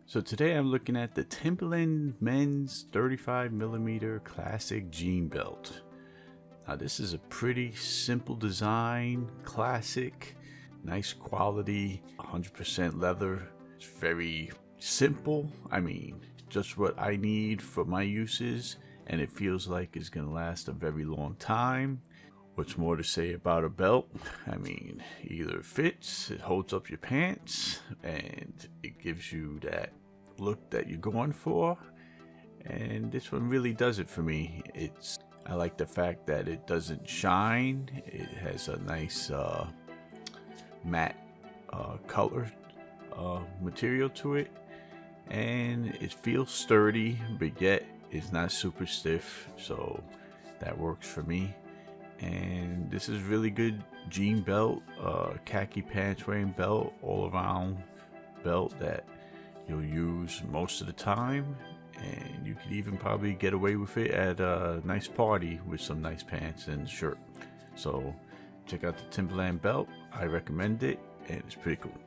So today I'm looking at the Timberland men's 35mm classic jean belt. Now this is a pretty simple design, classic, nice quality, 100% leather. It's very simple. I mean, just what I need for my uses, and it feels like it's gonna last a very long time. What's more to say about a belt? I mean, either it fits, it holds up your pants, and it gives you that look that you're going for. And this one really does it for me. I like the fact that it doesn't shine. It has a nice matte color material to it, and it feels sturdy, but yet it's not super stiff, so that works for me. And this is really good jean belt, khaki pants wearing belt, all around belt that you'll use most of the time, and you could even probably get away with it at a nice party with some nice pants and shirt. So check out the Timberland belt. I recommend it, and it's pretty cool.